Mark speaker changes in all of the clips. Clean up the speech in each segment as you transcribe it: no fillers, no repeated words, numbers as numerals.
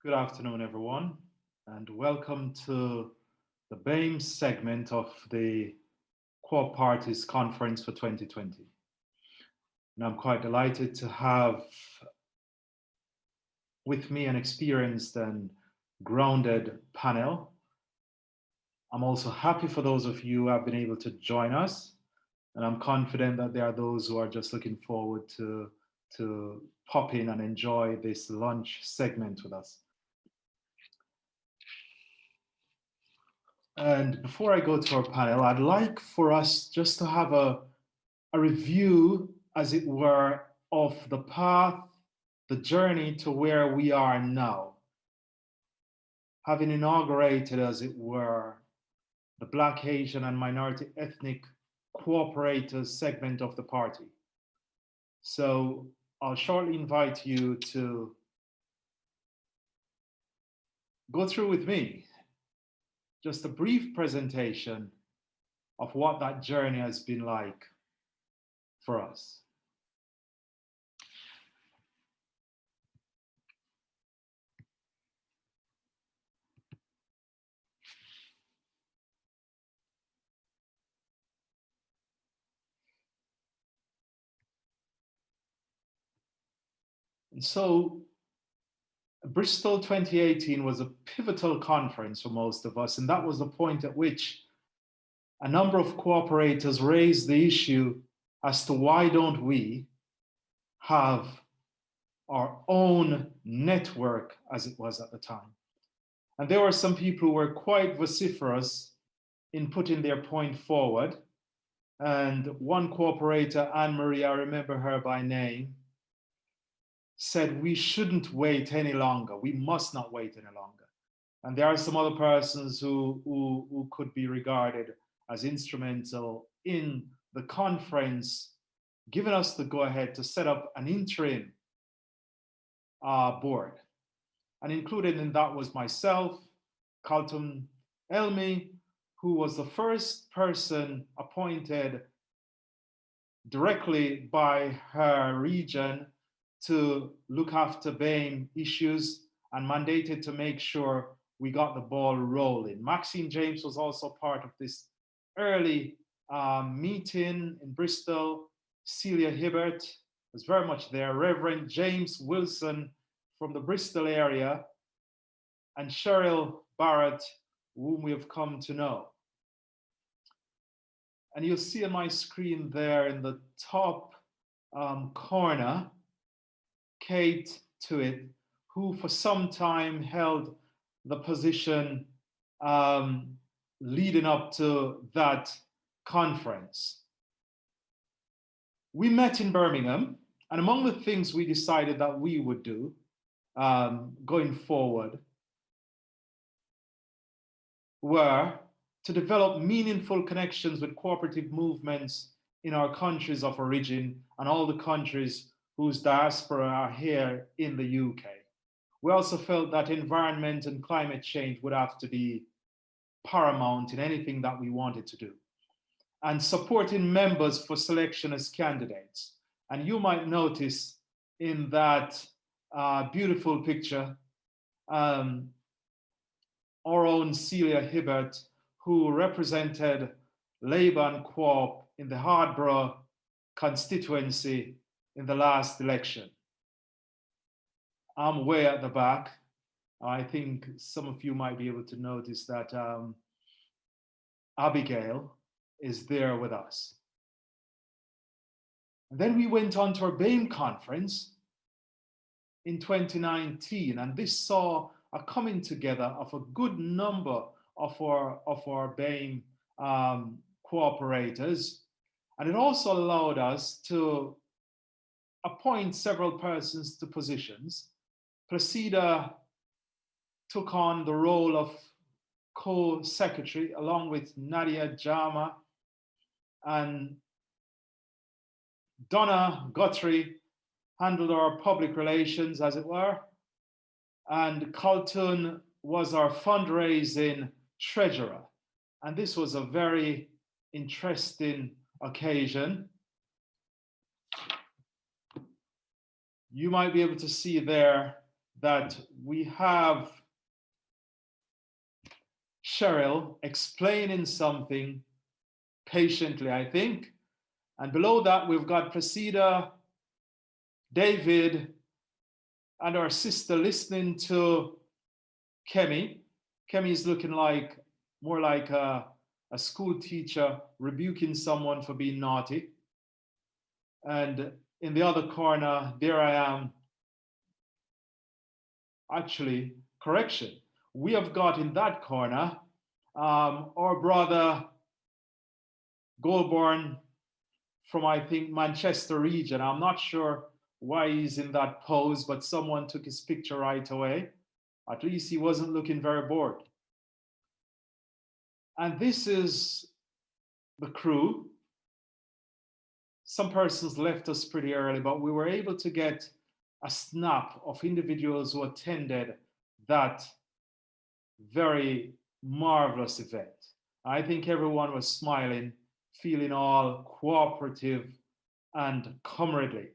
Speaker 1: Good afternoon, everyone, and welcome to the BAME segment of the Core Parties Conference for 2020. And I'm quite delighted to have with me an experienced and grounded panel. I'm also happy for those of you who have been able to join us, and I'm confident that there are those who are just looking forward to pop in and enjoy this lunch segment with us. And before I go to our panel, I'd like for us just to have a review, as it were, of the path, the journey to where we are now. Having inaugurated, as it were, the Black, Asian, and minority ethnic cooperators segment of the party. So I'll shortly invite you to go through with me just a brief presentation of what that journey has been like for us. And so Bristol 2018 was a pivotal conference for most of us, and that was the point at which a number of cooperators raised the issue as to why don't we have our own network, as it was at the time. And there were some people who were quite vociferous in putting their point forward. And one cooperator, Anne-Marie, I remember her by name, said we shouldn't wait any longer. We must not wait any longer. And there are some other persons who could be regarded as instrumental in the conference, giving us the go-ahead to set up an interim board. And included in that was myself, Carlton Elmi, who was the first person appointed directly by her region to look after BAME issues and mandated to make sure we got the ball rolling. Maxine James was also part of this early meeting in Bristol. Celia Hibbert was very much there. Reverend James Wilson from the Bristol area, and Cheryl Barrett, whom we have come to know. And you'll see on my screen there in the top corner, Kate Tuitt, who for some time held the position leading up to that conference. We met in Birmingham, and among the things we decided that we would do going forward were to develop meaningful connections with cooperative movements in our countries of origin and all the countries whose diaspora are here in the UK. We also felt that environment and climate change would have to be paramount in anything that we wanted to do. And supporting members for selection as candidates. And you might notice in that beautiful picture, our own Celia Hibbert, who represented Labour and Co-op in the Hardborough constituency in the last election. I'm way at the back. I think some of you might be able to notice that Abigail is there with us. And then we went on to our BAME conference in 2019, and this saw a coming together of a good number of our BAME cooperators. And it also allowed us to appoint several persons to positions. Placida took on the role of co-secretary along with Nadia Jama, and Donna Guthrie handled our public relations, as it were, and Carlton was our fundraising treasurer. And this was a very interesting occasion. You might be able to see there that we have Cheryl explaining something patiently, I think. And below that, we've got Presida, David, and our sister listening to Kemi. Kemi is looking like more like a school teacher rebuking someone for being naughty. And in the other corner, there I am. Actually, correction. We have got in that corner our brother Goulburn from, I think, Manchester region. I'm not sure why he's in that pose, but someone took his picture right away. At least he wasn't looking very bored. And this is the crew. Some persons left us pretty early, but we were able to get a snap of individuals who attended that very marvelous event. I think everyone was smiling, feeling all cooperative and comradely.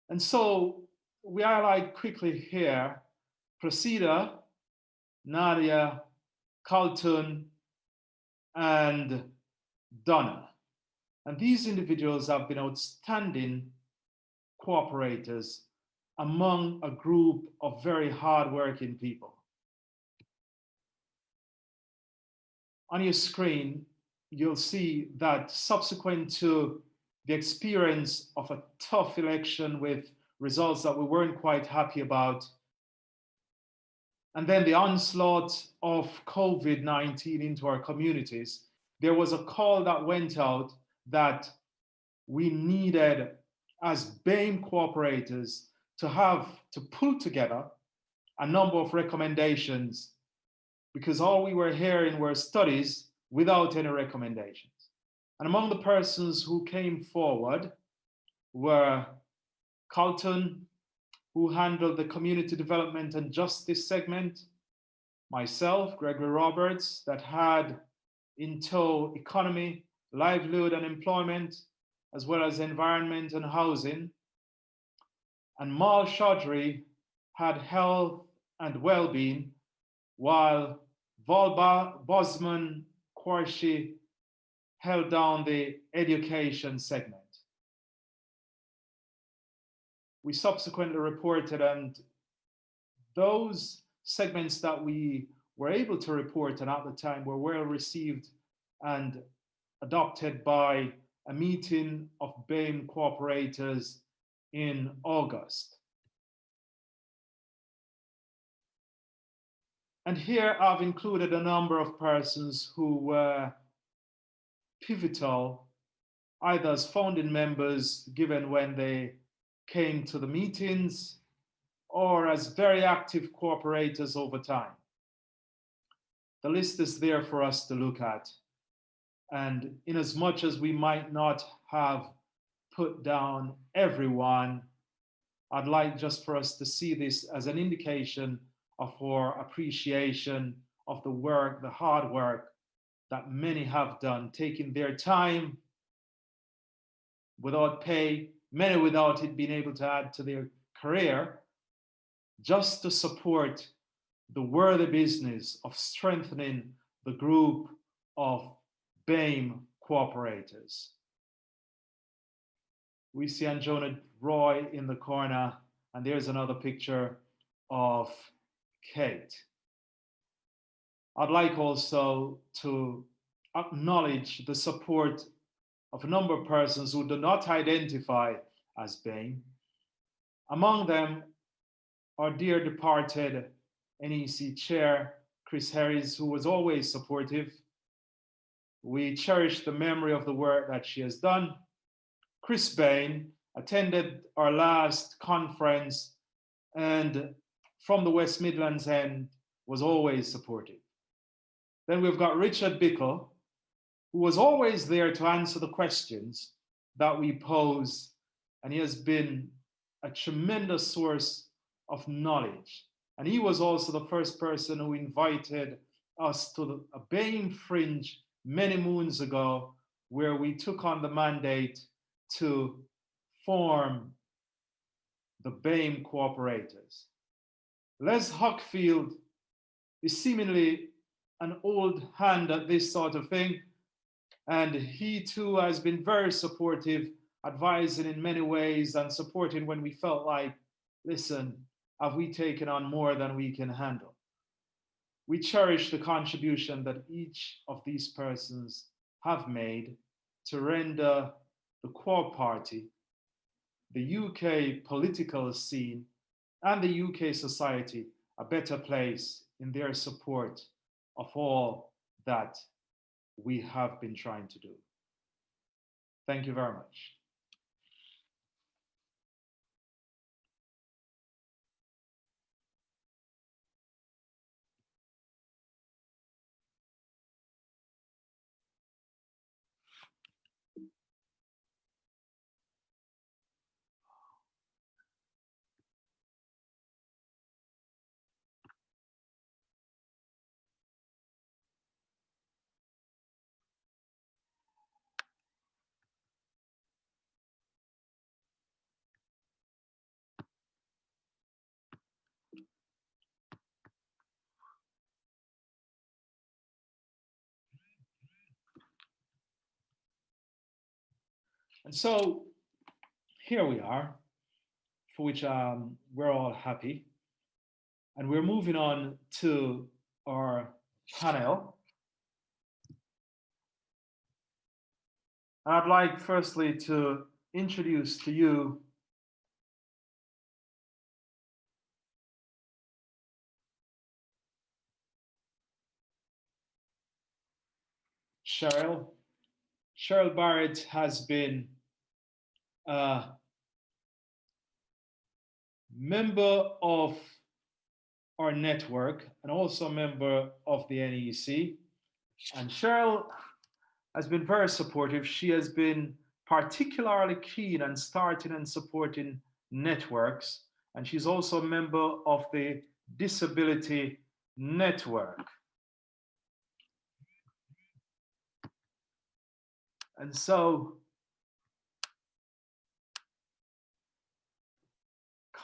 Speaker 1: And so we highlight quickly here Presida, Nadia, Carlton, and Donna. And these individuals have been outstanding cooperators among a group of very hardworking people. On your screen, you'll see that subsequent to the experience of a tough election with results that we weren't quite happy about, and then the onslaught of COVID-19 into our communities, there was a call that went out that we needed, as BAME cooperators, to pull together a number of recommendations, because all we were hearing were studies without any recommendations. And among the persons who came forward were Carlton, who handled the community development and justice segment, myself, Gregory Roberts, that had in tow economy, livelihood and employment, as well as environment and housing. And Mal Chaudhry had health and well-being, while Volba Bosman Kwarshi held down the education segment. We subsequently reported, and those segments that we were able to report and at the time were well received and adopted by a meeting of BAME cooperators in August. And here I've included a number of persons who were pivotal, either as founding members, given when they came to the meetings, or as very active cooperators over time. The list is there for us to look at. And in as much as we might not have put down everyone, I'd like just for us to see this as an indication of our appreciation of the work, the hard work that many have done, taking their time without pay, many without it being able to add to their career, just to support the worthy business of strengthening the group of BAME cooperators. We see Anjona Roy in the corner, and there's another picture of Kate. I'd like also to acknowledge the support of a number of persons who do not identify as BAME. Among them, our dear departed NEC chair, Chris Harris, who was always supportive. We cherish the memory of the work that she has done. Chris Bain attended our last conference and from the West Midlands end was always supportive. Then we've got Richard Bickle, who was always there to answer the questions that we pose, and he has been a tremendous source of knowledge. And he was also the first person who invited us to a BAME fringe many moons ago, where we took on the mandate to form the BAME cooperators. Les Hockfield is seemingly an old hand at this sort of thing, and he too has been very supportive, advising in many ways and supporting when we felt like, listen, have we taken on more than we can handle? We cherish the contribution that each of these persons have made to render the Core Party, the UK political scene, and the UK society a better place in their support of all that we have been trying to do. Thank you very much. And so here we are, for which we're all happy. And we're moving on to our panel. I'd like firstly to introduce to you Cheryl. Cheryl Barrett has been a member of our network and also a member of the NEC. And Cheryl has been very supportive. She has been particularly keen on starting and supporting networks. And she's also a member of the Disability Network. And so,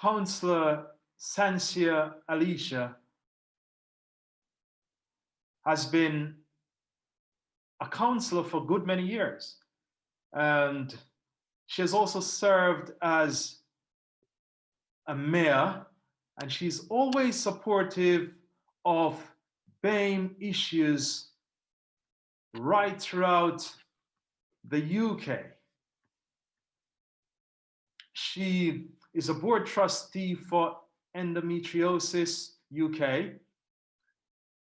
Speaker 1: Councillor Sansia Alicia has been a councillor for a good many years. And she has also served as a mayor, and she's always supportive of BAME issues right throughout the UK. She is a board trustee for Endometriosis UK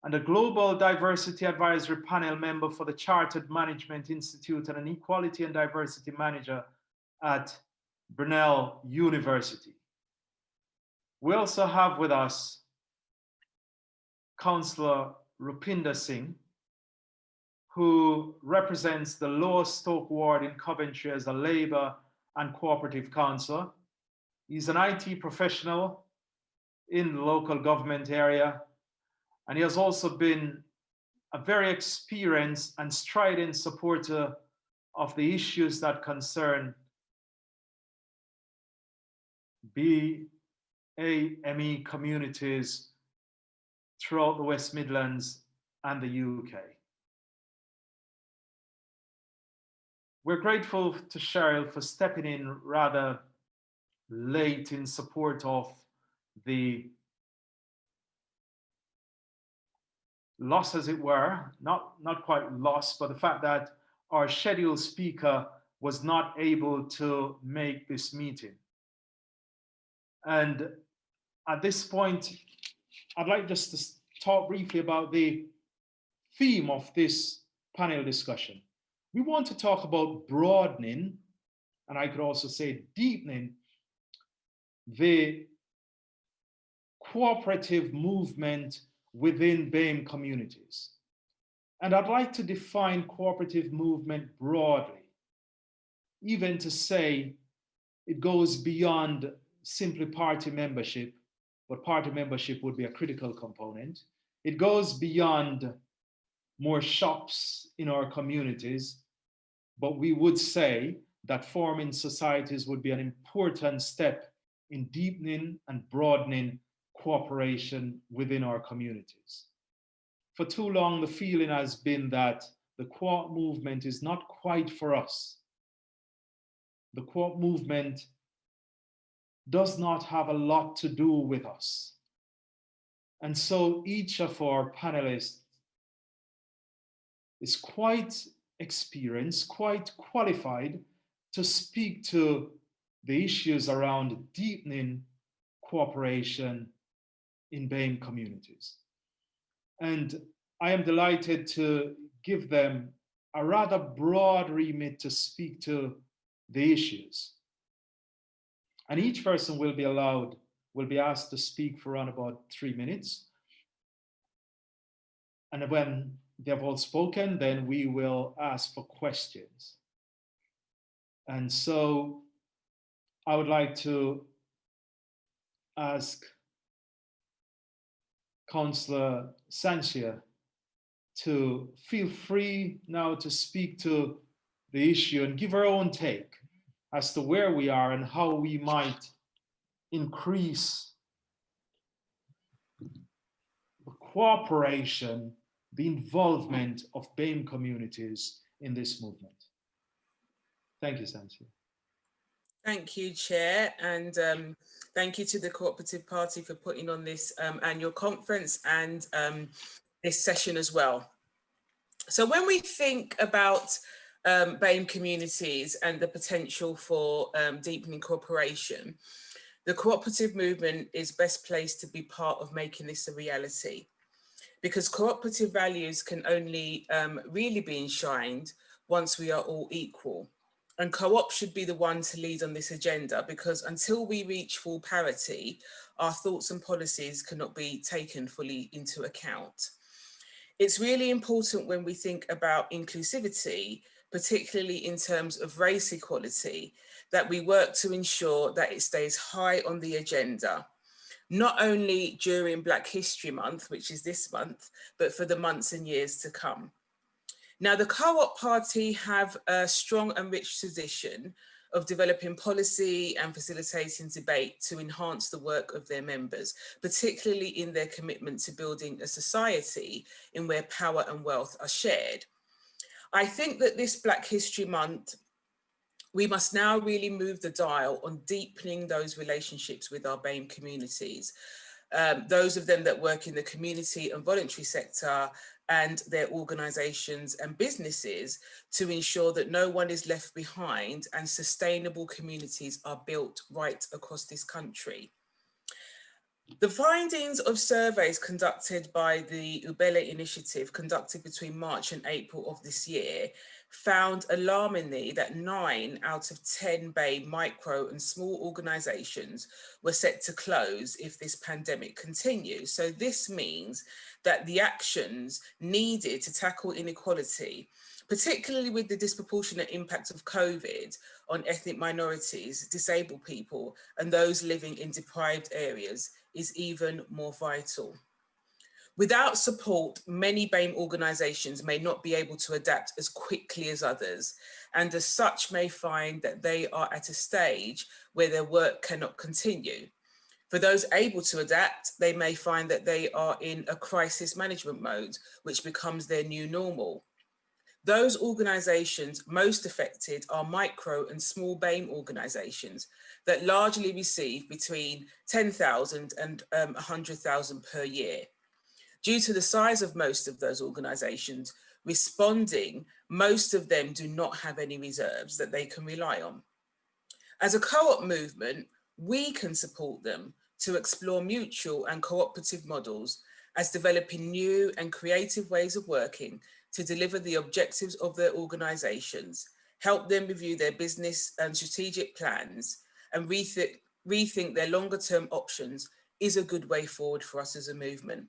Speaker 1: and a Global Diversity Advisory Panel member for the Chartered Management Institute and an Equality and Diversity Manager at Brunel University. We also have with us Councillor Rupinder Singh, who represents the Lower Stoke Ward in Coventry as a Labour and Cooperative Councillor. He's an IT professional in the local government area, and he has also been a very experienced and strident supporter of the issues that concern BAME communities throughout the West Midlands and the UK. We're grateful to Cheryl for stepping in rather late in support of the loss, as it were, not quite loss, but the fact that our scheduled speaker was not able to make this meeting. And at this point, I'd like just to talk briefly about the theme of this panel discussion. We want to talk about broadening, and I could also say deepening, the cooperative movement within BAME communities. And I'd like to define cooperative movement broadly, even to say it goes beyond simply party membership, but party membership would be a critical component. It goes beyond more shops in our communities, but we would say that forming societies would be an important step in deepening and broadening cooperation within our communities. For too long, the feeling has been that the co-op movement is not quite for us. The co-op movement does not have a lot to do with us. And so each of our panelists is quite experienced, quite qualified to speak to the issues around deepening cooperation in BAME communities. And I am delighted to give them a rather broad remit to speak to the issues. And each person will be asked to speak for around about 3 minutes. And when they've all spoken, then we will ask for questions. And so I would like to ask Councillor Sanchia to feel free now to speak to the issue and give her own take as to where we are and how we might increase the cooperation, the involvement of BAME communities in this movement. Thank you, Sanchia.
Speaker 2: Thank you, Chair, and thank you to the Cooperative Party for putting on this annual conference and this session as well. So when we think about BAME communities and the potential for deepening cooperation, the cooperative movement is best placed to be part of making this a reality, because cooperative values can only really be enshrined once we are all equal. And co-op should be the one to lead on this agenda, because until we reach full parity, our thoughts and policies cannot be taken fully into account. It's really important when we think about inclusivity, particularly in terms of race equality, that we work to ensure that it stays high on the agenda, not only during Black History Month, which is this month, but for the months and years to come. Now, the Co-op Party have a strong and rich tradition of developing policy and facilitating debate to enhance the work of their members, particularly in their commitment to building a society in where power and wealth are shared. I think that this Black History Month, we must now really move the dial on deepening those relationships with our BAME communities. Those of them that work in the community and voluntary sector and their organisations and businesses, to ensure that no one is left behind and sustainable communities are built right across this country. The findings of surveys conducted by the Ubele Initiative, conducted between March and April of this year, found alarmingly that 9 out of 10 BAME micro and small organisations were set to close if this pandemic continues. So this means that the actions needed to tackle inequality, particularly with the disproportionate impact of COVID on ethnic minorities, disabled people, and those living in deprived areas, is even more vital. Without support, many BAME organisations may not be able to adapt as quickly as others, and as such may find that they are at a stage where their work cannot continue. For those able to adapt, they may find that they are in a crisis management mode, which becomes their new normal. Those organisations most affected are micro and small BAME organisations that largely receive between 10,000 and 100,000 per year. Due to the size of most of those organisations responding, most of them do not have any reserves that they can rely on. As a co-op movement, we can support them to explore mutual and cooperative models as developing new and creative ways of working to deliver the objectives of their organisations, help them review their business and strategic plans, and rethink their longer term options is a good way forward for us as a movement.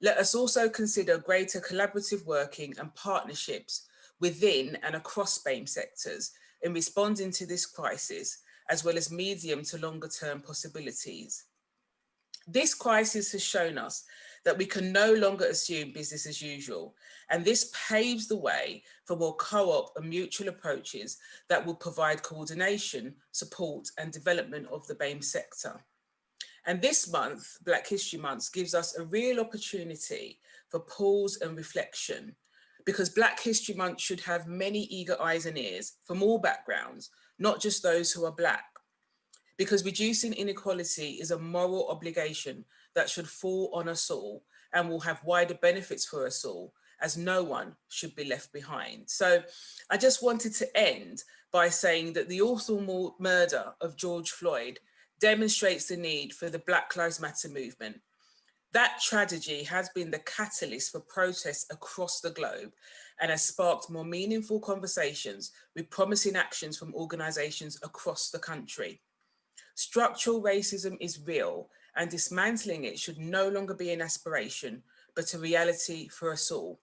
Speaker 2: Let us also consider greater collaborative working and partnerships within and across BAME sectors in responding to this crisis, as well as medium to longer term possibilities. This crisis has shown us that we can no longer assume business as usual. And this paves the way for more co-op and mutual approaches that will provide coordination, support and development of the BAME sector. And this month, Black History Month, gives us a real opportunity for pause and reflection, because Black History Month should have many eager eyes and ears from all backgrounds, not just those who are Black. Because reducing inequality is a moral obligation that should fall on us all and will have wider benefits for us all, as no one should be left behind. So I just wanted to end by saying that the awful murder of George Floyd demonstrates the need for the Black Lives Matter movement. That tragedy has been the catalyst for protests across the globe and has sparked more meaningful conversations with promising actions from organisations across the country. Structural racism is real, and dismantling it should no longer be an aspiration, but a reality for us all.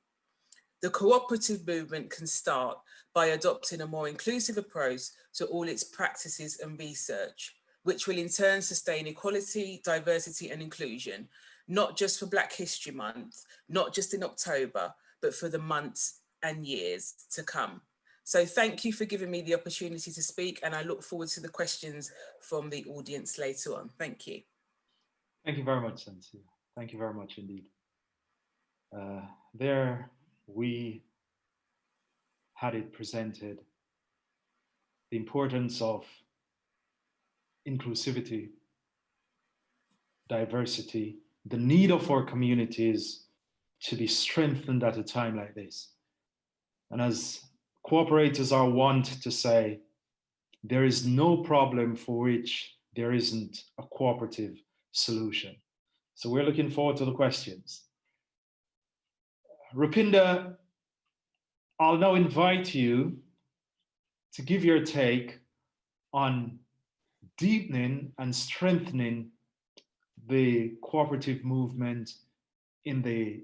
Speaker 2: The cooperative movement can start by adopting a more inclusive approach to all its practices and research, which will in turn sustain equality, diversity and inclusion, not just for Black History Month, not just in October, but for the months and years to come. So thank you for giving me the opportunity to speak, and I look forward to the questions from the audience later on. Thank you.
Speaker 1: Thank you very much, Cynthia. Thank you very much indeed. There we had it presented, the importance of inclusivity, diversity, the need of our communities to be strengthened at a time like this. And as cooperators are wont to say, there is no problem for which there isn't a cooperative solution. So we're looking forward to the questions. Rupinda, I'll now invite you to give your take on deepening and strengthening the cooperative movement in the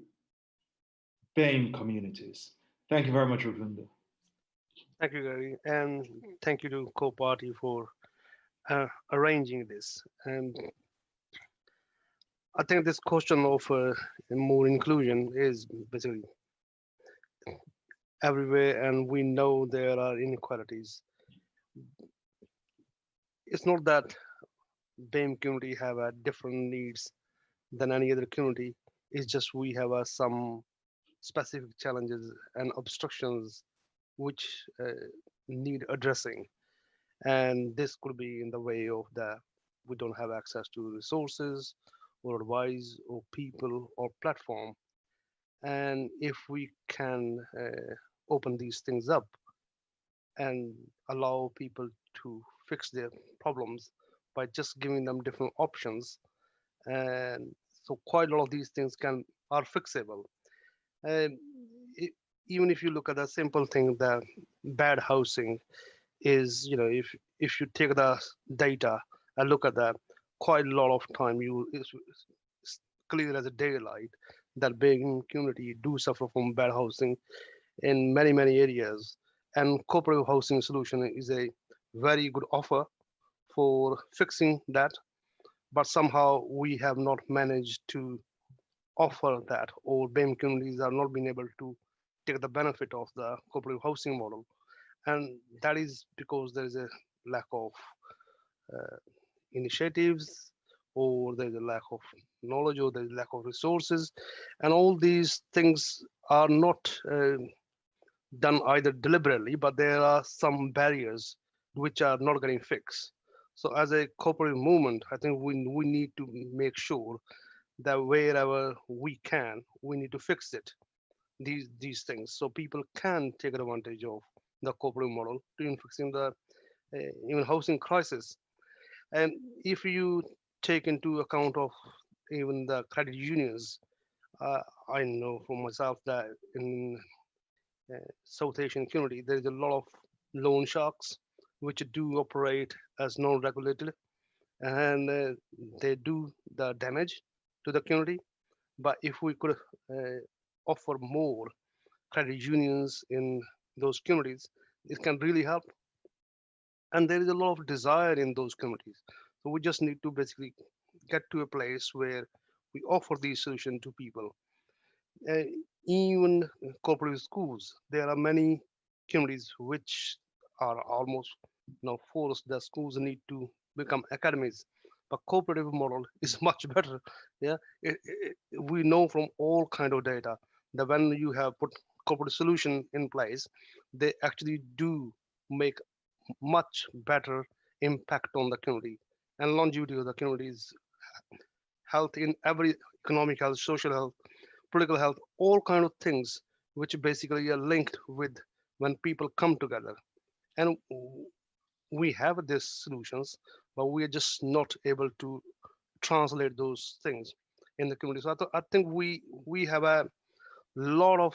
Speaker 1: BAME communities. Thank you very much, Rupinda.
Speaker 3: Thank you, Gary, and thank you to Co-Party for arranging this. And I think this question of more inclusion is basically everywhere, and we know there are inequalities. It's not that BAME community have different needs than any other community. It's just we have some specific challenges and obstructions which need addressing. And this could be in the way of we don't have access to resources or advice or people or platform. And if we can open these things up and allow people to fix their problems by just giving them different options, and so quite a lot of these things are fixable. And even if you look at a simple thing, that bad housing is, if you take the data and look at that, quite a lot of time it's clear as a daylight that BAME community do suffer from bad housing in many areas, and cooperative housing solution is a very good offer for fixing that, but somehow we have not managed to offer that, or BAME communities are not being able to take the benefit of the cooperative housing model. And that is because there is a lack of initiatives, or there's a lack of knowledge, or there's a lack of resources, and all these things are not done either deliberately, but there are some barriers which are not getting fixed. So as a cooperative movement, I think we need to make sure that wherever we can, we need to fix it, these things, so people can take advantage of the cooperative model in fixing the even housing crisis. And if you take into account of even the credit unions, I know for myself that in South Asian community, there is a lot of loan sharks which do operate as non-regulated, and they do the damage to the community. But if we could offer more credit unions in those communities, it can really help. And there is a lot of desire in those communities. So we just need to basically get to a place where we offer these solutions to people. Uh, Even cooperative schools, there are many communities which are almost forced that schools need to become academies. But cooperative model is much better. Yeah, we know from all kind of data that when you have put cooperative solution in place, they actually do make much better impact on the community and longevity of the community's health in every economic health, social health, political health, all kind of things which basically are linked with when people come together. And we have these solutions, but we are just not able to translate those things in the community. So I think we have a lot of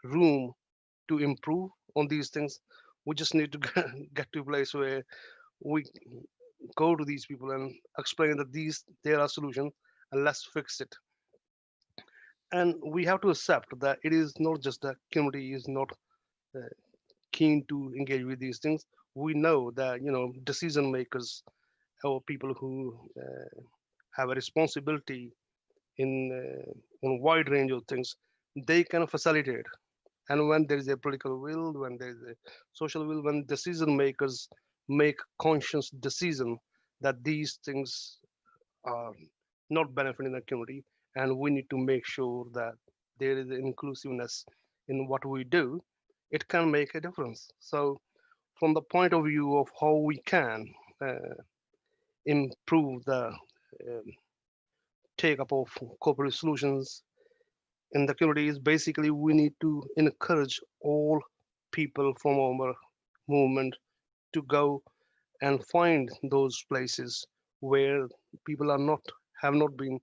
Speaker 3: room to improve on these things. We just need to get to a place where we go to these people and explain that there are solutions and let's fix it. And we have to accept that it is not just the community is not uh, keen to engage with these things. We know that decision makers or people who have a responsibility in on a wide range of things, they can facilitate. And when there is a political will, when there is a social will, when decision makers make conscious decision that these things are not benefiting the community, and we need to make sure that there is inclusiveness in what we do, it can make a difference. So, from the point of view of how we can improve the take up of cooperative solutions in the communities, basically we need to encourage all people from our movement to go and find those places where people are not have not been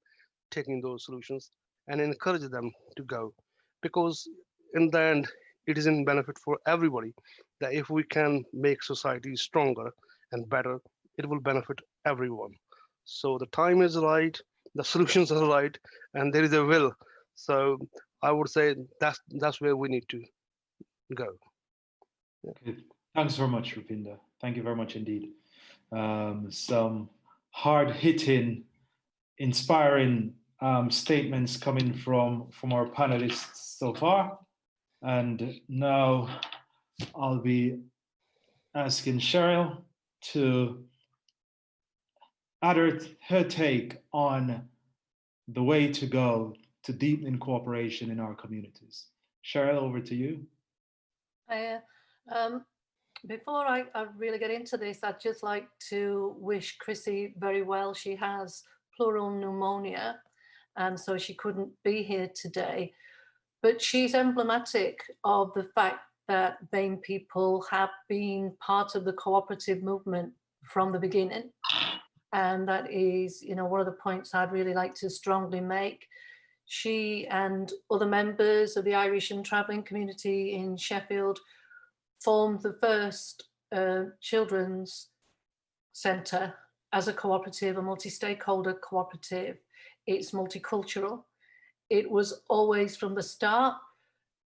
Speaker 3: taking those solutions and encourage them to go, because in the end it is in benefit for everybody that if we can make society stronger and better, it will benefit everyone. So the time is right, the solutions are right, and there is a will. So I would say that's where we need to go.
Speaker 1: Okay. Thanks very much, Rupinder. Thank you very much indeed. Some hard-hitting, inspiring statements coming from our panelists so far. And now I'll be asking Cheryl to add her take on the way to go to deepening cooperation in our communities. Cheryl, over to you.
Speaker 4: Before I really get into this, I'd just like to wish Chrissy very well. She has pleural pneumonia, and so she couldn't be here today. But she's emblematic of the fact that BAME people have been part of the cooperative movement from the beginning. And that is, one of the points I'd really like to strongly make. She and other members of the Irish and travelling community in Sheffield formed the first children's centre as a cooperative, a multi-stakeholder cooperative. It's multicultural. It was always from the start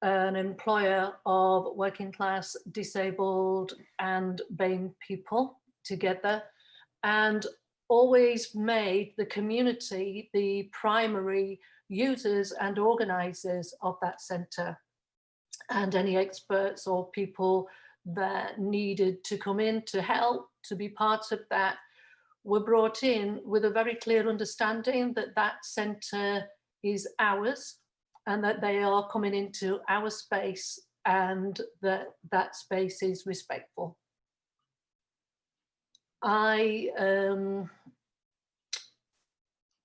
Speaker 4: an employer of working class, disabled and BAME people together, and always made the community the primary users and organisers of that centre. And any experts or people that needed to come in to help, to be part of that, were brought in with a very clear understanding that that centre is ours and that they are coming into our space and that that space is respectful. I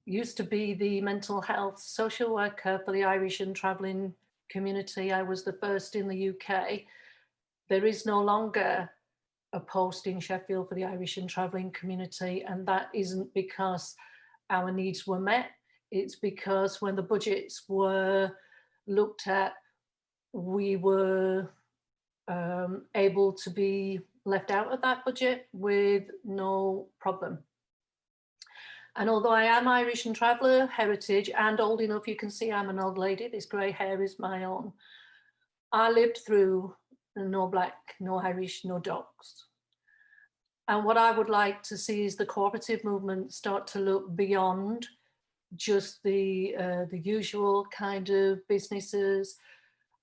Speaker 4: used to be the mental health social worker for the Irish and travelling community. I was the first in the UK. There is no longer a post in Sheffield for the Irish and travelling community, and that isn't because our needs were met. It's because when the budgets were looked at, we were able to be left out of that budget with no problem. And although I am Irish and traveller heritage and old enough, you can see I'm an old lady, this grey hair is my own. I lived through no black, no Irish, no dogs. And what I would like to see is the cooperative movement start to look beyond just the usual kind of businesses.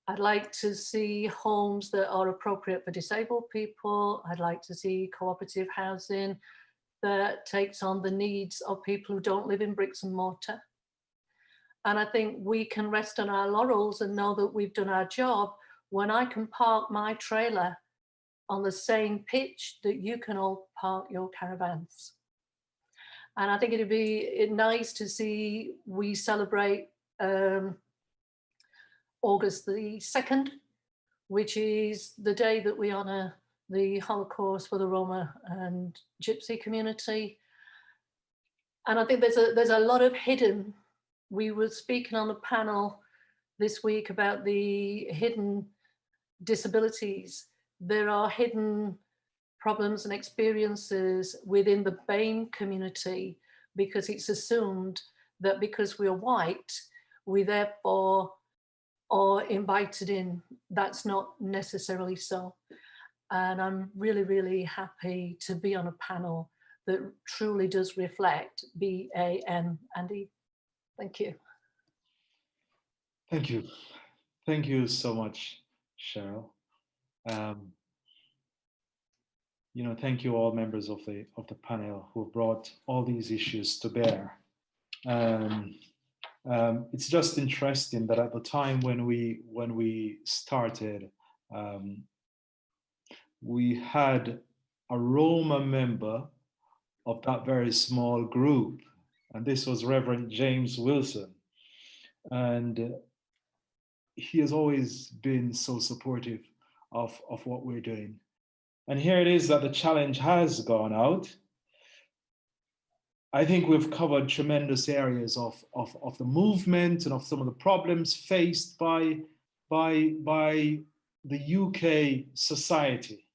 Speaker 4: I'd like to see homes that are appropriate for disabled people. I'd like to see cooperative housing that takes on the needs of people who don't live in bricks and mortar. And I think we can rest on our laurels and know that we've done our job when I can park my trailer on the same pitch that you can all park your caravans. And I think it'd be nice to see we celebrate August the 2nd, which is the day that we honour the Holocaust for the Roma and Gypsy community. And I think there's a lot of hidden. We were speaking on the panel this week about the hidden disabilities. There are hidden problems and experiences within the BAME community, because it's assumed that because we're white, we therefore are invited in. That's not necessarily so. And I'm really, really happy to be on a panel that truly does reflect BAM and E. Thank you.
Speaker 1: Thank you. Thank you so much, Cheryl. You know, thank you all members of the panel who have brought all these issues to bear. It's just interesting that at the time when we started, we had a Roma member of that very small group, and this was Reverend James Wilson, and he has always been so supportive of what we're doing. And here it is that the challenge has gone out. I think we've covered tremendous areas of the movement and of some of the problems faced by the UK society.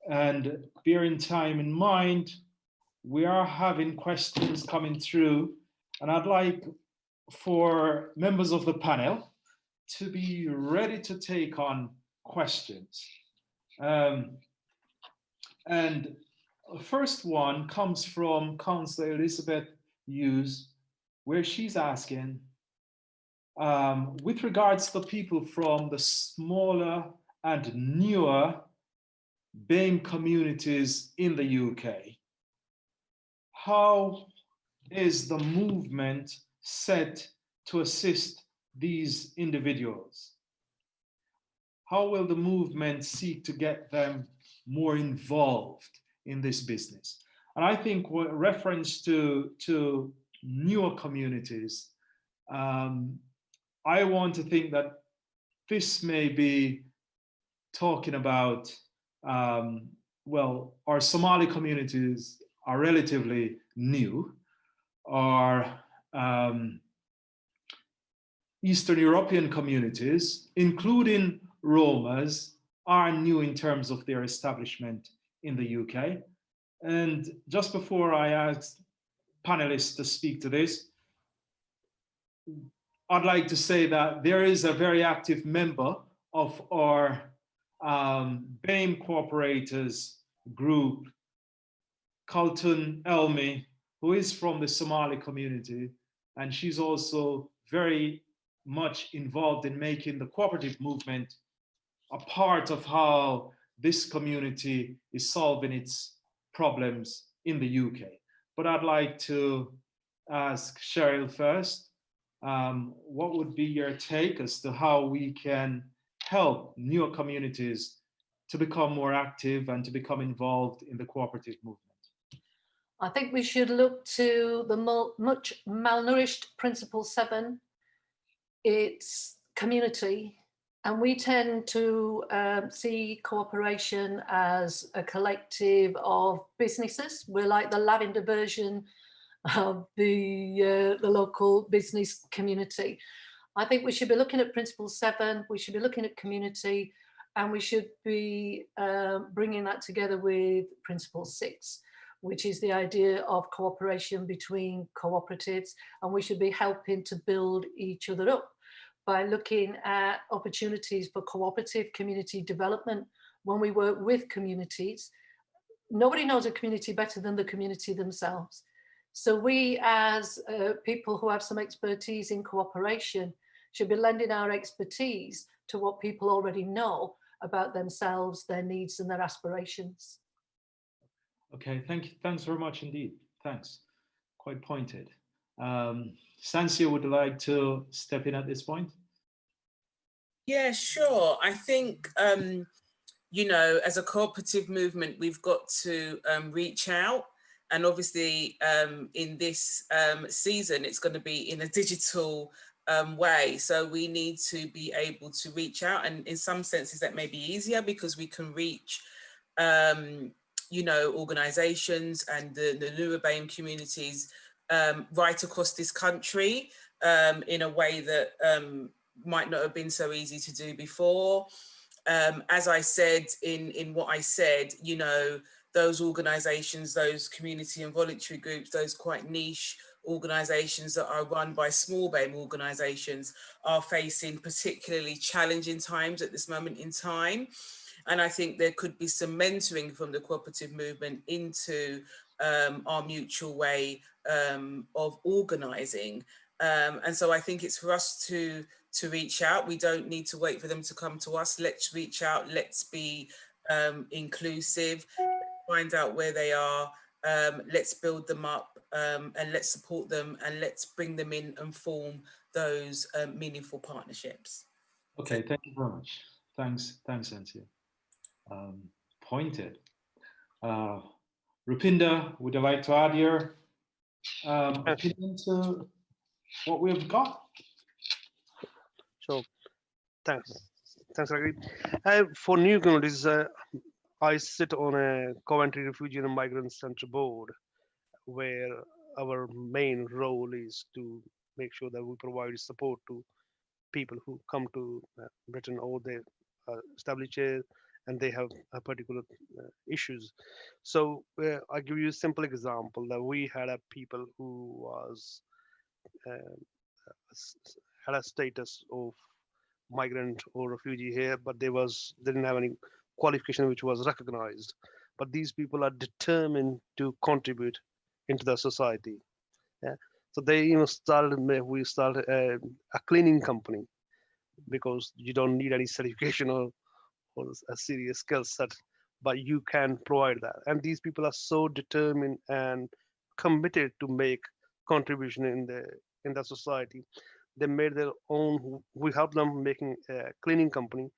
Speaker 1: And bearing time in mind, we are having questions coming through, and I'd like for members of the panel to be ready to take on questions. And the first one comes from Councillor Elizabeth Hughes, where she's asking, with regards to people from the smaller and newer BAME communities in the UK, how is the movement set to assist these individuals? How will the movement seek to get them more involved in this business? And I think with reference to newer communities, I want to think that this may be talking about, well, our Somali communities are relatively new. Our Eastern European communities, including Romas, are new in terms of their establishment in the UK. And just before I ask panelists to speak to this, I'd like to say that there is a very active member of our BAME cooperators group, Kaltun Elmi, who is from the Somali community, and she's also very much involved in making the cooperative movement a part of how this community is solving its problems in the UK. But I'd like to ask Cheryl first, what would be your take as to how we can help newer communities to become more active and to become involved in the cooperative movement?
Speaker 4: I think we should look to the much malnourished Principle 7. It's community. And we tend to see cooperation as a collective of businesses. We're like the lavender version of the local business community. I think we should be looking at Principle 7, we should be looking at community, and we should be bringing that together with Principle 6, which is the idea of cooperation between cooperatives, and we should be helping to build each other up by looking at opportunities for cooperative community development. When we work with communities, nobody knows a community better than the community themselves. So we as people who have some expertise in cooperation should be lending our expertise to what people already know about themselves, their needs and their aspirations.
Speaker 1: Okay, thank you. Thanks very much indeed. Thanks. Quite pointed. Sansia, would you like to step in at this point?
Speaker 2: Yeah, sure. I think, you know, as a cooperative movement, we've got to reach out. And obviously, in this season, it's going to be in a digital way. So we need to be able to reach out. And in some senses, that may be easier because we can reach, you know, organizations and the newer BAME communities right across this country in a way that might not have been so easy to do before. As I said in what I said, you know, those organizations, those community and voluntary groups, those quite niche organizations that are run by small BAME organizations are facing particularly challenging times at this moment in time. And I think there could be some mentoring from the cooperative movement into our mutual way of organizing. And so I think it's for us to reach out. We don't need to wait for them to come to us. Let's reach out. Let's be inclusive, find out where they are. Let's build them up and let's support them and let's bring them in and form those meaningful partnerships.
Speaker 1: Okay, thank you very much. Thanks, Sansia. Pointed. Rupinder, would you like to add your opinion to what we've got?
Speaker 3: So thanks, Raghav. For new communities, I sit on a Coventry Refugee and Migrant Center board, where our main role is to make sure that we provide support to people who come to Britain or they establish here and they have particular issues. So I give you a simple example that we had a people who was had a status of migrant or refugee here, but they didn't have any qualification which was recognized. But these people are determined to contribute into the society. Yeah. So they we started a cleaning company because you don't need any certification or a serious skill set, but you can provide that. And these people are so determined and committed to make contribution in the society. They made their own. We help them making a cleaning company,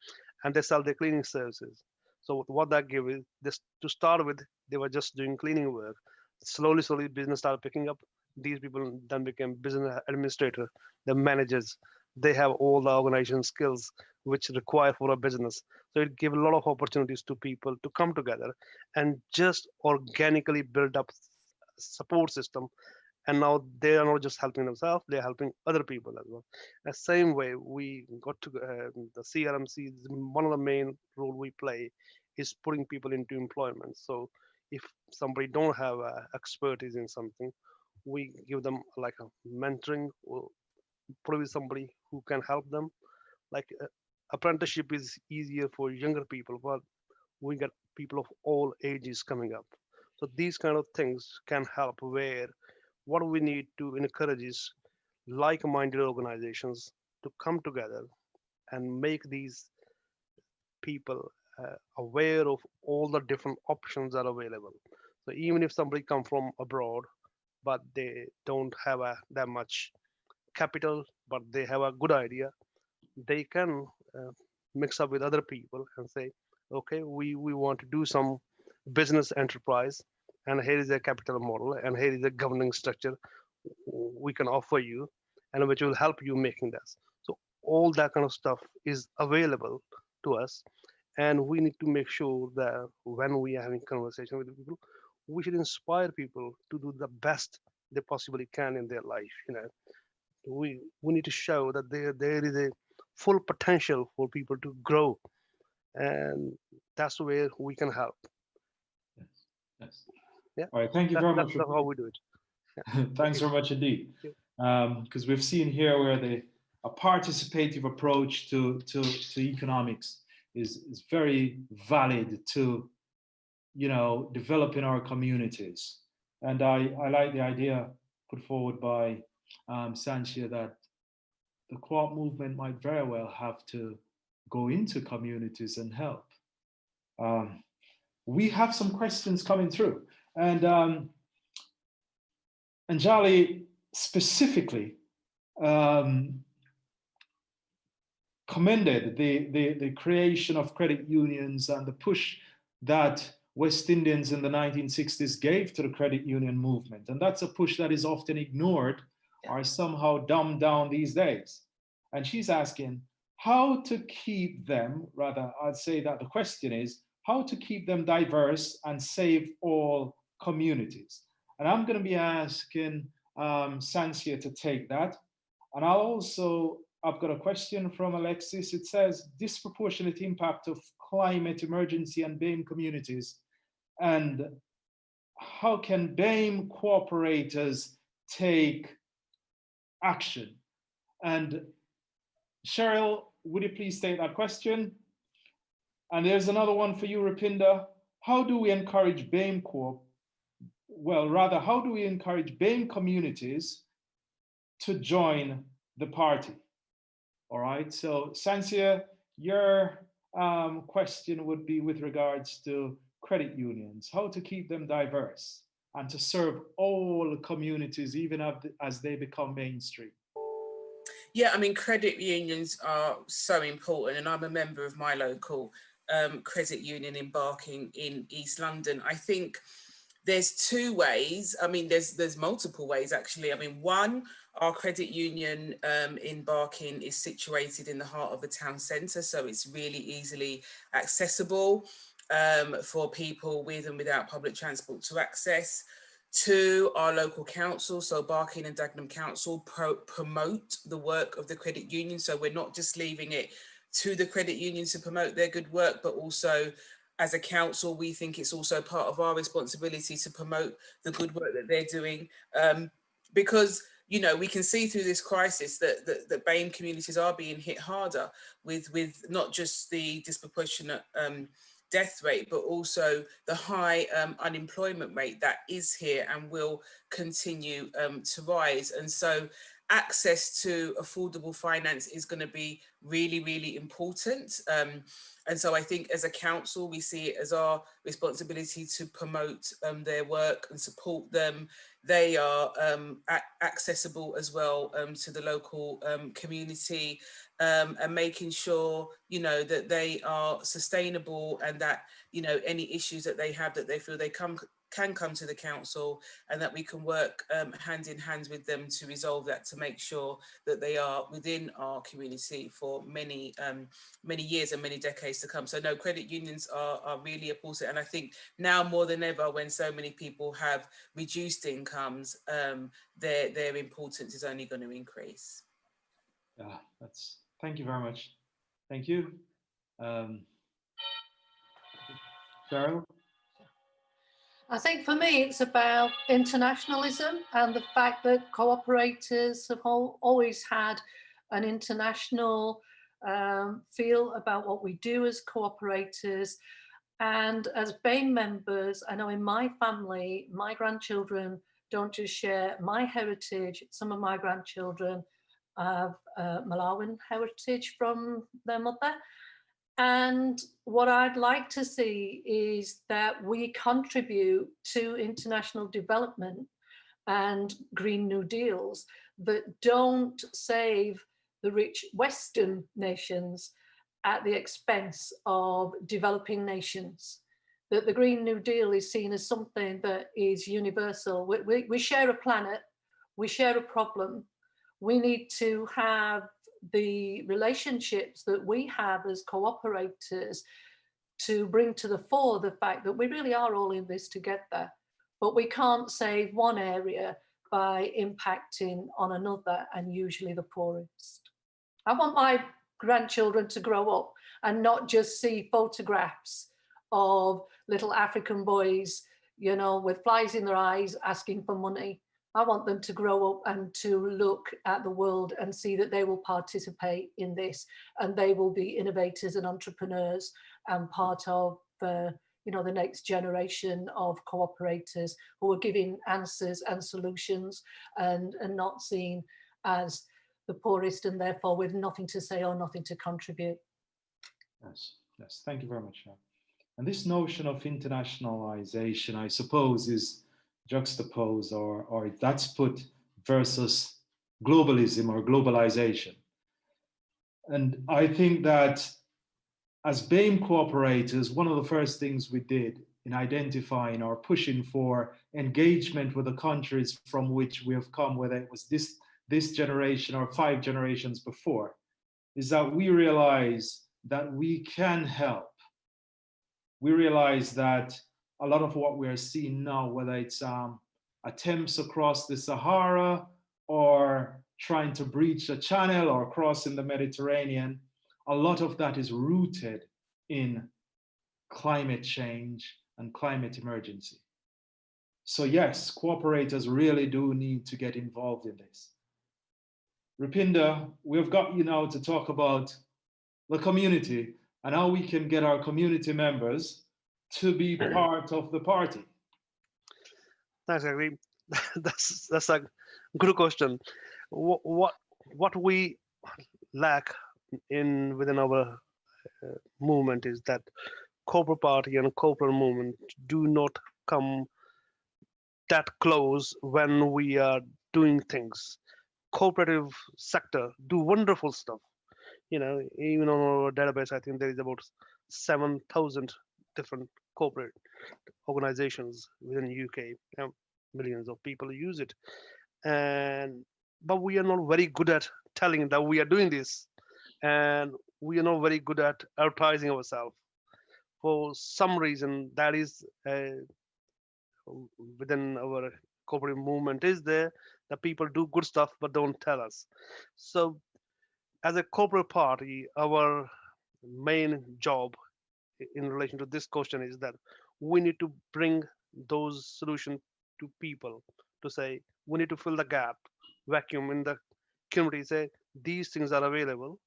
Speaker 3: and they sell their cleaning services. So what that gave is this to start with, they were just doing cleaning work. Slowly, business started picking up. These people then became business administrator, the managers. They have all the organization skills which require for a business. So it gave a lot of opportunities to people to come together and just organically build up support system. And now they are not just helping themselves, they're helping other people as well. The same way we got to the CRMC, one of the main role we play is putting people into employment. So if somebody don't have expertise in something, we give them like a mentoring or probably somebody who can help them. Like apprenticeship is easier for younger people, but we get people of all ages coming up. So these kind of things can help where what we need to encourage is like-minded organizations to come together and make these people aware of all the different options that are available. So even if somebody come from abroad, but they don't have that much capital, but they have a good idea, they can mix up with other people and say, okay, we want to do some business enterprise, and here is a capital model, and here is a governing structure we can offer you, and which will help you making this. So all that kind of stuff is available to us, and we need to make sure that when we are having conversation with people, we should inspire people to do the best they possibly can in their life. You know, we need to show that there is a full potential for people to grow, and that's where we can help.
Speaker 1: Yes.
Speaker 3: Yeah.
Speaker 1: All right. Thank you very much.
Speaker 3: That's how we do it. Yeah.
Speaker 1: Thanks very much indeed. Because we've seen here where a participative approach to economics is very valid to, you know, developing our communities. And I like the idea put forward by Sanchia that the co-op movement might very well have to go into communities and help. We have some questions coming through, and Jali specifically commended the creation of credit unions and the push that West Indians in the 1960s gave to the credit union movement. And that's a push that is often ignored or somehow dumbed down these days. And she's asking how to keep them, rather, I'd say that the question is how to keep them diverse and save all communities. And I'm going to be asking Sanchia to take that. And I've got a question from Alexis. It says, disproportionate impact of climate emergency and BAME communities. And how can BAME cooperators take action? And Cheryl, would you please take that question? And there's another one for you, Rupinder. How do we encourage BAME how do we encourage BAME communities to join the party? All right, so Sanchia, your question would be with regards to credit unions, how to keep them diverse and to serve all communities, even as they become mainstream.
Speaker 2: Yeah, I mean, credit unions are so important, and I'm a member of my local credit union embarking in East London. I think there's two ways. I mean, there's multiple ways, actually. I mean, one, our credit union in Barking is situated in the heart of the town centre, so it's really easily accessible for people with and without public transport to access. Two, our local council, so Barking and Dagenham Council promote the work of the credit union. So we're not just leaving it to the credit unions to promote their good work, but also as a council, we think it's also part of our responsibility to promote the good work that they're doing. Because, you know, we can see through this crisis that BAME communities are being hit harder with not just the disproportionate death rate, but also the high unemployment rate that is here and will continue to rise. And so access to affordable finance is going to be really, really important. And so I think as a council, we see it as our responsibility to promote their work and support them. They are accessible as well to the local community, and making sure, you know, that they are sustainable and that, you know, any issues that they have that they feel they can come to the council, and that we can work hand in hand with them to resolve that, to make sure that they are within our community for many years and many decades to come. So no, credit unions are really important. And I think now more than ever, when so many people have reduced incomes, their importance is only going to increase.
Speaker 1: Yeah, thank you very much. Thank you. Cheryl?
Speaker 4: I think for me, it's about internationalism and the fact that cooperators have always had an international feel about what we do as cooperators. And as BAME members, I know in my family, my grandchildren don't just share my heritage. Some of my grandchildren have Malawian heritage from their mother. And what I'd like to see is that we contribute to international development and Green New Deals that don't save the rich Western nations at the expense of developing nations. That the Green New Deal is seen as something that is universal. We share a planet, we share a problem. We need to have the relationships that we have as cooperators to bring to the fore the fact that we really are all in this together, but we can't save one area by impacting on another, and usually the poorest. I want my grandchildren to grow up and not just see photographs of little African boys, you know, with flies in their eyes asking for money. I want them to grow up and to look at the world and see that they will participate in this, and they will be innovators and entrepreneurs and part of you know, the next generation of cooperators who are giving answers and solutions and not seen as the poorest and therefore with nothing to say or nothing to contribute.
Speaker 1: Yes, yes, thank you very much. And this notion of internationalization, I suppose, is juxtaposed or that's put versus globalism or globalization. And I think that as BAME cooperators, one of the first things we did in identifying or pushing for engagement with the countries from which we have come, whether it was this generation or 5 generations before, is that we realize that we can help. We realize that a lot of what we're seeing now, whether it's attempts across the Sahara or trying to breach a channel or crossing the Mediterranean, a lot of that is rooted in climate change and climate emergency. So yes, cooperators really do need to get involved in this. Rupinder, we've got you now to talk about the community and how we can get our community members to be part of the party.
Speaker 3: Thanks, Agri. That's a good question. What we lack within our movement is that corporate party and corporate movement do not come that close when we are doing things. Cooperative sector do wonderful stuff. You know, even on our database, I think there is about 7,000 different corporate organizations within the UK. You know, millions of people use it, but we are not very good at telling that we are doing this, and we are not very good at advertising ourselves. For some reason, that is within our corporate movement is there that people do good stuff but don't tell us. So as a corporate party, our main job in relation to this question is that we need to bring those solutions to people, to say we need to fill the gap, vacuum in the community, say these things are available,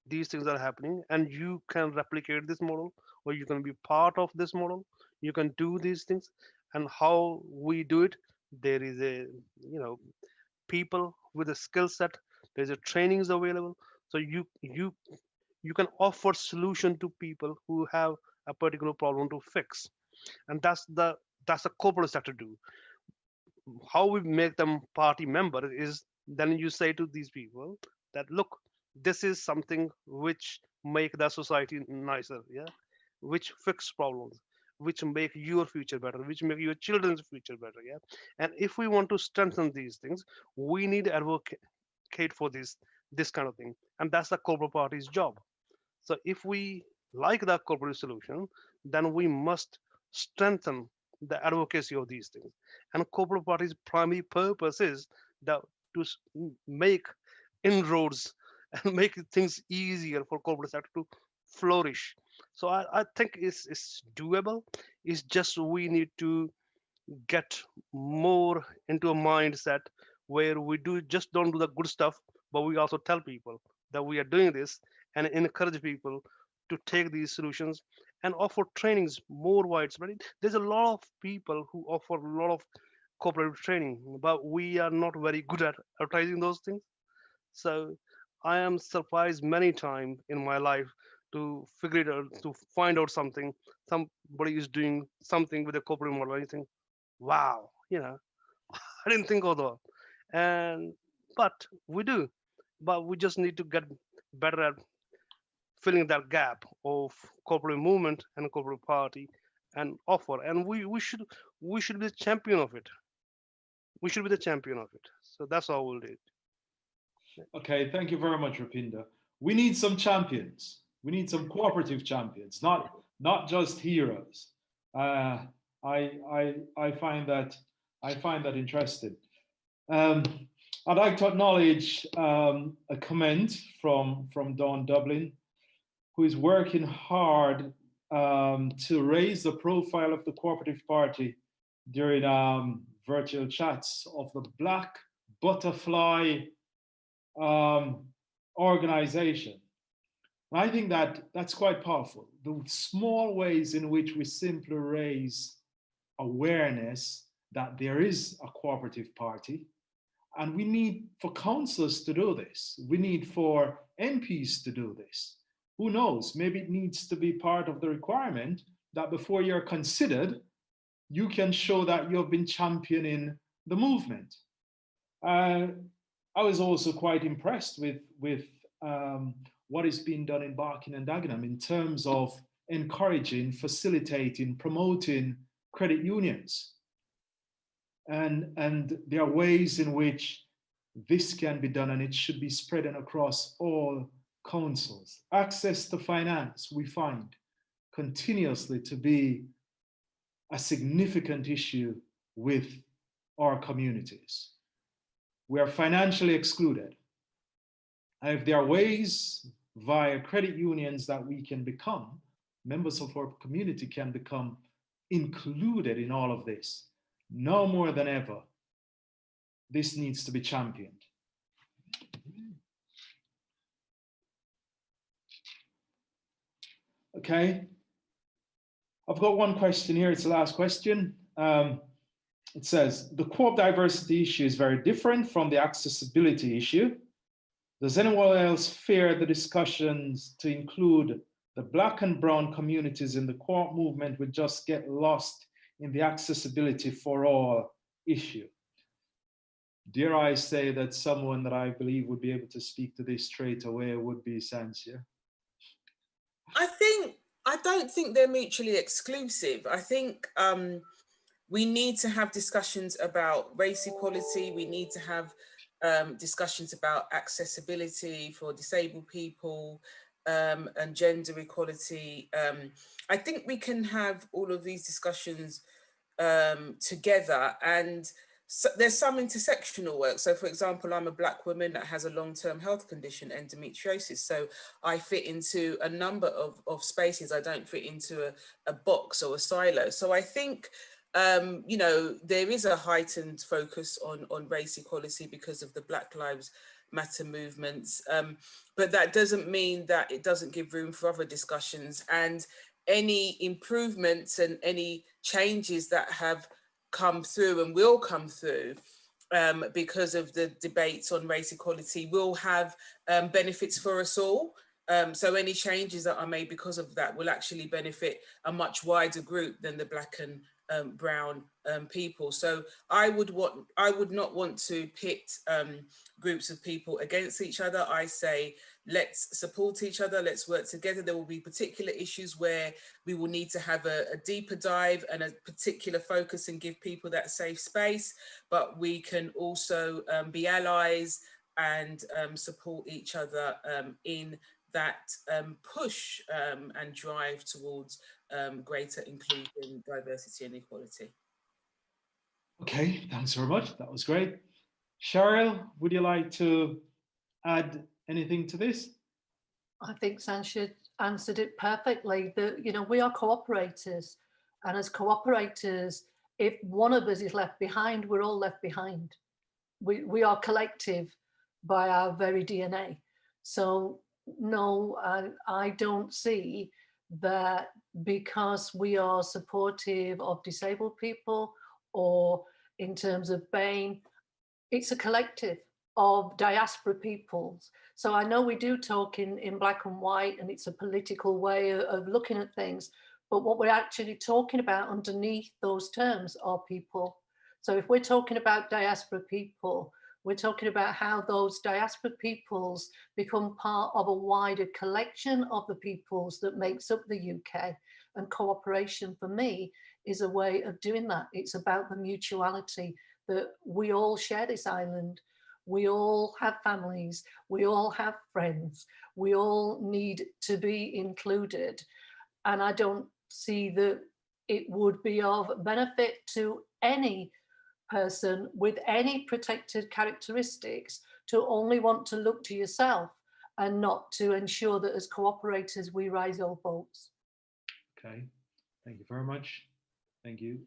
Speaker 3: these things are happening, and you can replicate this model, or you can be part of this model, you can do these things. And how we do it, there is a, you know, people with a skill set, there's a trainings available, so you can offer solution to people who have a particular problem to fix. And that's the corporate sector do. How we make them party member is then you say to these people that look, this is something which make the society nicer, yeah, which fix problems, which make your future better, which make your children's future better, yeah. And if we want to strengthen these things, we need to advocate for this kind of thing, and that's the corporate party's job. So if we like that corporate solution, then we must strengthen the advocacy of these things. And corporate party's primary purpose is that to make inroads and make things easier for corporate sector to flourish. So I think it's doable. It's just we need to get more into a mindset where we don't do the good stuff, but we also tell people that we are doing this and encourage people to take these solutions and offer trainings more widespread. There's a lot of people who offer a lot of cooperative training, but we are not very good at advertising those things. So I am surprised many times in my life to figure it out, to find out somebody is doing something with a corporate model. And you think, wow, you know, I didn't think of that. And but we do, but we just need to get better at filling that gap of corporate movement and corporate party and offer. And we should be the champion of it. We should be the champion of it. So that's all we'll do.
Speaker 1: Okay, thank you very much, Rupinder. We need some champions. We need some cooperative champions, not just heroes. I find that interesting. I'd like to acknowledge a comment from Dawn Dublin, who is working hard to raise the profile of the Cooperative Party during virtual chats of the Black Butterfly organization. And I think that that's quite powerful. The small ways in which we simply raise awareness that there is a cooperative party, and we need for councillors to do this. We need for MPs to do this. Who knows? Maybe it needs to be part of the requirement that before you're considered, you can show that you've been championing the movement. I was also quite impressed with what is being done in Barking and Dagenham in terms of encouraging, facilitating, promoting credit unions. And there are ways in which this can be done, and it should be spreading across all councils. Access to finance, we find continuously to be a significant issue with our communities. We are financially excluded. And if there are ways via credit unions that we can become, members of our community can become included in all of this, now more than ever, this needs to be championed. Okay, I've got one question here. It's the last question. It says, the co-op diversity issue is very different from the accessibility issue. Does anyone else fear the discussions to include the Black and brown communities in the co-op movement would just get lost in the accessibility for all issue? Dare I say that someone that I believe would be able to speak to this straight away would be Sansia?
Speaker 2: I don't think they're mutually exclusive. I think we need to have discussions about race equality. We need to have discussions about accessibility for disabled people and gender equality. I think we can have all of these discussions together, and so there's some intersectional work. So for example, I'm a Black woman that has a long-term health condition, endometriosis. So I fit into a number of spaces. I don't fit into a box or a silo. So I think, you know, there is a heightened focus on race equality because of the Black Lives Matter movements. But that doesn't mean that it doesn't give room for other discussions, and any improvements and any changes that have come through and will come through because of the debates on race equality will have benefits for us all. So any changes that are made because of that will actually benefit a much wider group than the Black and brown people. So I would not want to pit groups of people against each other. I say, let's support each other, let's work together. There will be particular issues where we will need to have a deeper dive and a particular focus and give people that safe space, but we can also be allies and support each other in that push and drive towards greater inclusion, diversity and equality.
Speaker 1: Okay, thanks very much. That was great. Cheryl, would you like to add anything to this?
Speaker 4: I think Sanshid answered it perfectly. You know, we are cooperators, and as cooperators, if one of us is left behind, we're all left behind. We are collective by our very DNA. So no, I don't see that because we are supportive of disabled people or in terms of BAME, it's a collective of diaspora peoples. So I know we do talk in black and white, and it's a political way of looking at things, but what we're actually talking about underneath those terms are people. So if we're talking about diaspora people, we're talking about how those diaspora peoples become part of a wider collection of the peoples that makes up the UK. And cooperation for me is a way of doing that. It's about the mutuality that we all share this island. We all have families, we all have friends, we all need to be included. And I don't see that it would be of benefit to any person with any protected characteristics to only want to look to yourself and not to ensure that as cooperators we raise all boats.
Speaker 1: Okay, thank you very much. Thank you.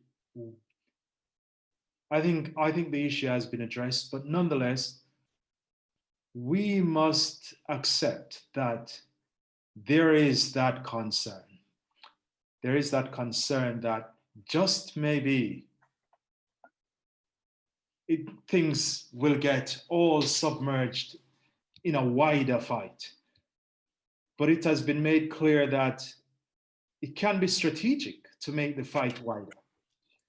Speaker 1: I think the issue has been addressed, but nonetheless, we must accept that there is that concern. There is that concern that just maybe things will get all submerged in a wider fight. But it has been made clear that it can be strategic to make the fight wider.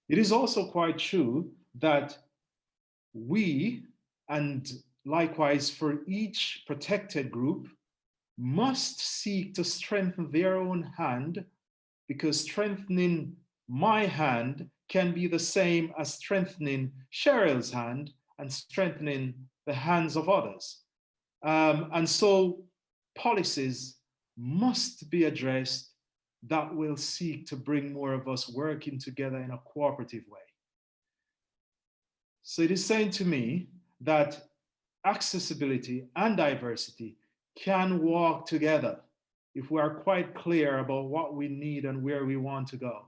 Speaker 1: It is also quite true that we, and likewise for each protected group, must seek to strengthen their own hand, because strengthening my hand can be the same as strengthening Cheryl's hand and strengthening the hands of others. And so policies must be addressed that will seek to bring more of us working together in a cooperative way. So it is saying to me that accessibility and diversity can walk together if we are quite clear about what we need and where we want to go.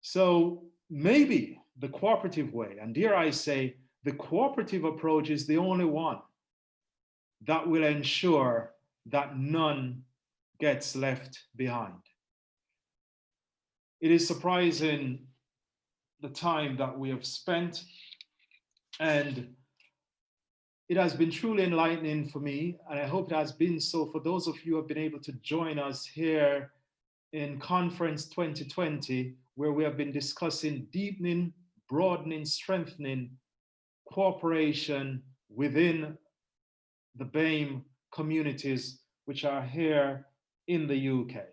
Speaker 1: So maybe the cooperative way, and dare I say, the cooperative approach is the only one that will ensure that none gets left behind. It is surprising the time that we have spent, and it has been truly enlightening for me, and I hope it has been so for those of you who have been able to join us here in Conference 2020, where we have been discussing deepening, broadening, strengthening cooperation within the BAME communities which are here in the UK.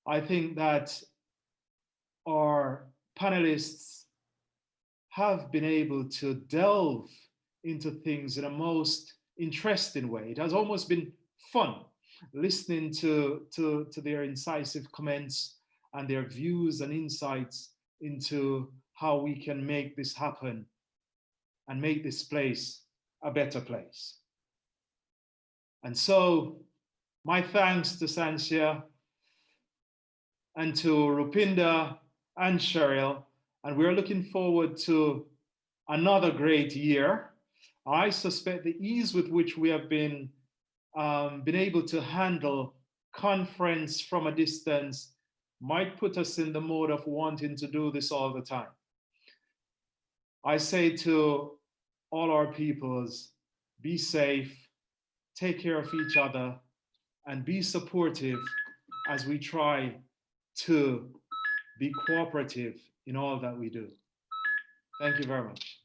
Speaker 1: I think that our panelists have been able to delve into things in a most interesting way. It has almost been fun listening to their incisive comments and their views and insights into how we can make this happen and make this place a better place. And so my thanks to Sanchia and to Rupinder and Cheryl, and we're looking forward to another great year. I suspect the ease with which we have been able to handle conference from a distance might put us in the mode of wanting to do this all the time. I say to all our peoples, be safe, take care of each other, and be supportive as we try to be cooperative in all that we do. Thank you very much.